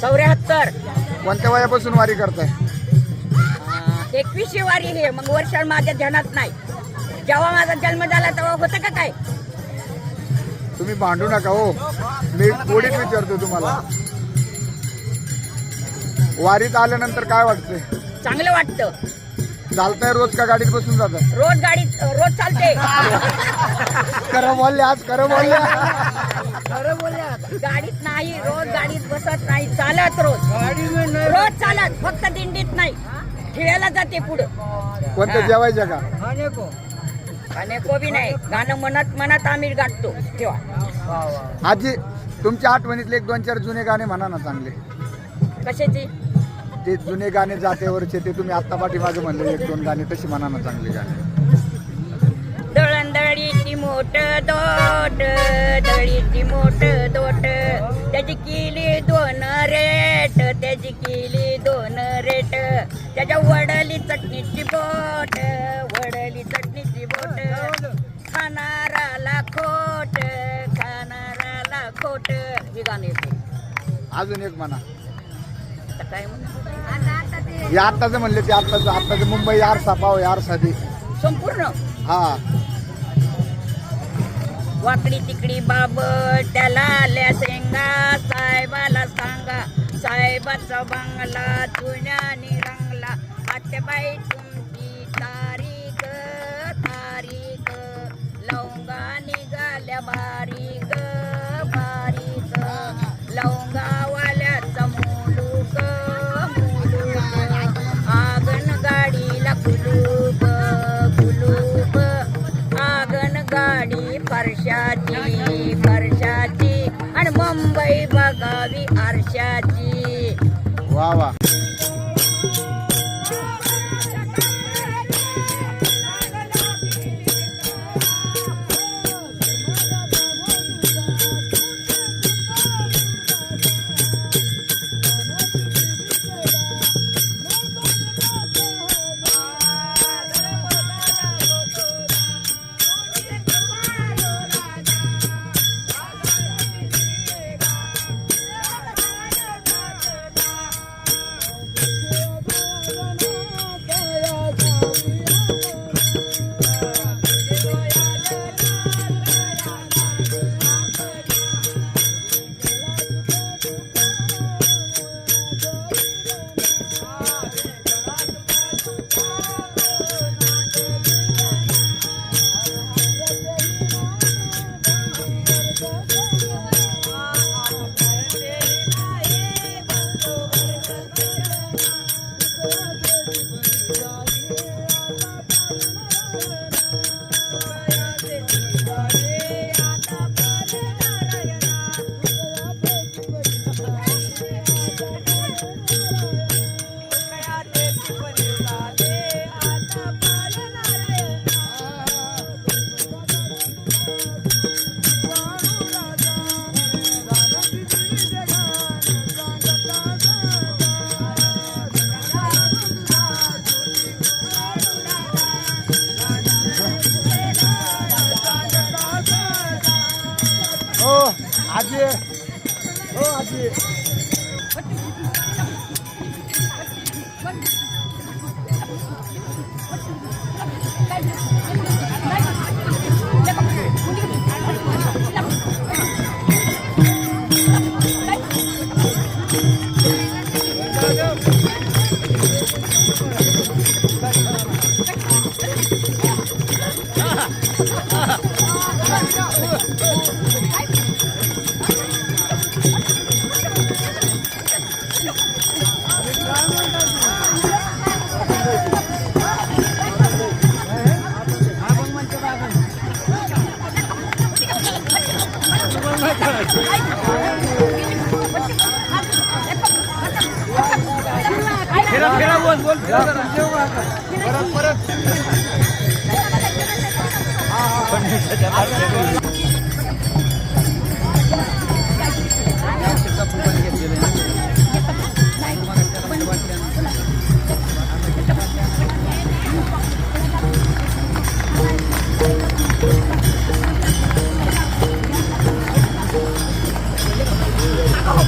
74. कोणत्या वयापासून वारी करताय? 21वी वारी हे. मग वर्ष माझ्या ध्यानात नाही. जेव्हा माझा जन्म झाला तेव्हा होतं का काय? तुम्ही भांडू नका हो, मी गोडीत विचारतो तुम्हाला. वारीत आल्यानंतर काय वाटतंय? चांगलं वाटतं. चालताय रोज का गाडीत बसून जाताय? रोज चालते. खरं बोलले आज, खरं बोलले. गाडीत नाही, रोज गाडीत बसत नाही, चालत रोज चालत. फक्त दिंडीत नाही, खेळायला जाते पुढं. कोणत्या जेवायच्या का? आणि कोबी नाही, गाणं म्हणत आम्ही गाठतो तेव्हा. आजी, तुमच्या आठवणीतले 1-2-4 जुने गाणे म्हणा ना चांगले. कशाची? ते जुने गाणे जातेवरचे, ते तुम्ही आत्ता पाठीमागे म्हणले 1-2 गाणे, तशी म्हणा ना चांगले गाणे. दळणदळीची मोठ दोट, दळीची मोठ दोट, त्याची किली 2 रेट, त्याची किली 2 रेट, त्याच्या वडली चटणीची बोट, वडली चटणीची बोट, खाणाराला खोट, खाणाराला खोट. हे गाणे येते. अजून एक म्हणा. आता काय म्हणतो? हे आत्ताच म्हणले ते आत्ताच मुंबई आरसा पाव आरसा दे संपूर्ण. हा. वाकडी तिकडी बाब त्याला आल्या शेंगा, साहेबाला सांगा साहेबाचा बांगला जुन्यानी रंगला. आत्याबाई तुमची तारीख तारीख, लवंगा निघाल्या बारीक बारीक, लवंगावाल्याचा मुलूक मुलूक, आगन गाडीला कुलूप कुलूप, आगन गाडी फरशाची फरशाची, आणि मुंबई बघावी आरशाची. वा वा. हो आजी, हो आजी.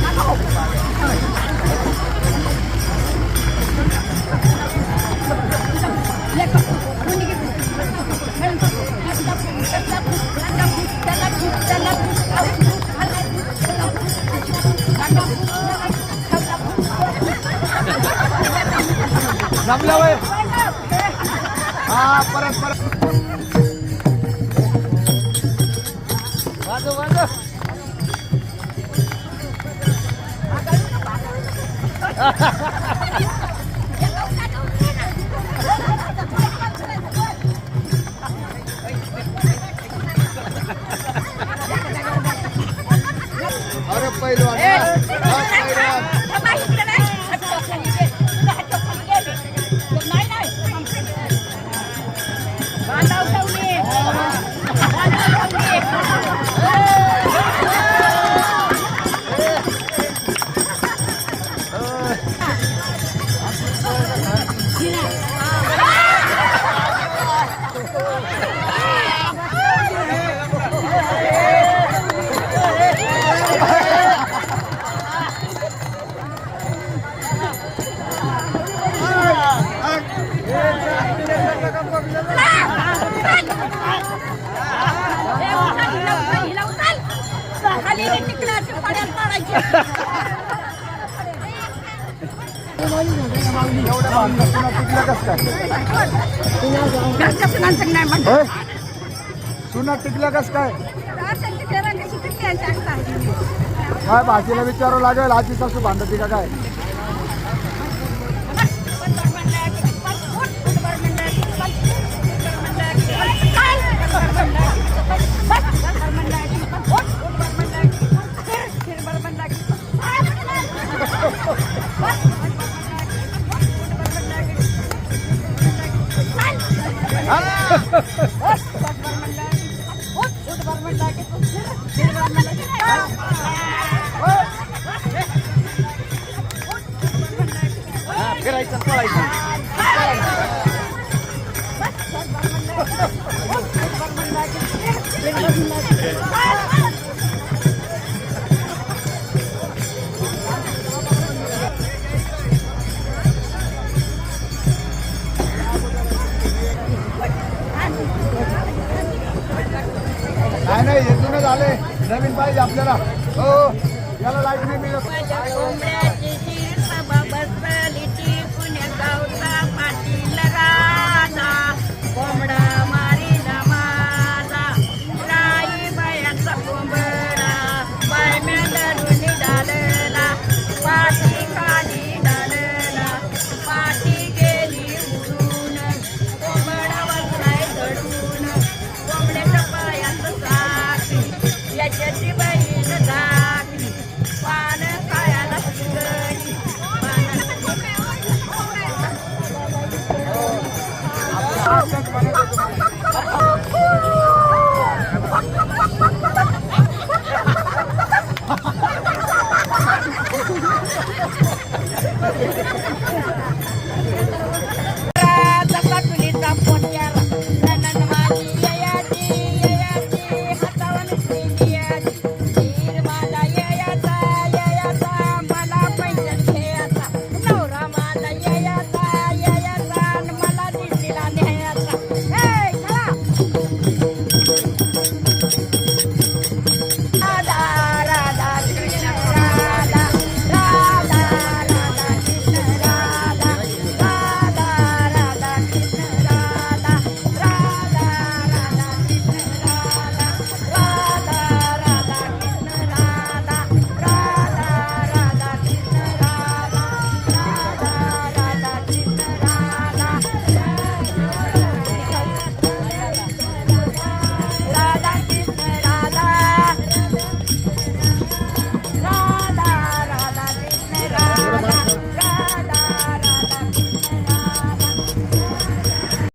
Oh, जमलं वय हा परत परत वाजव वाजव अरे पहिलवान एवढ्या भांडणात टिकल्या कसं काय सुना टिकल्या कसं काय काय भाषेला विचारावं लागेल आजी सासू भांडती का काय फिरायचं पळायचं नाही हे जुनं झाले नवीन पाहिजे आपल्याला हो याला लाईट नाही मिळत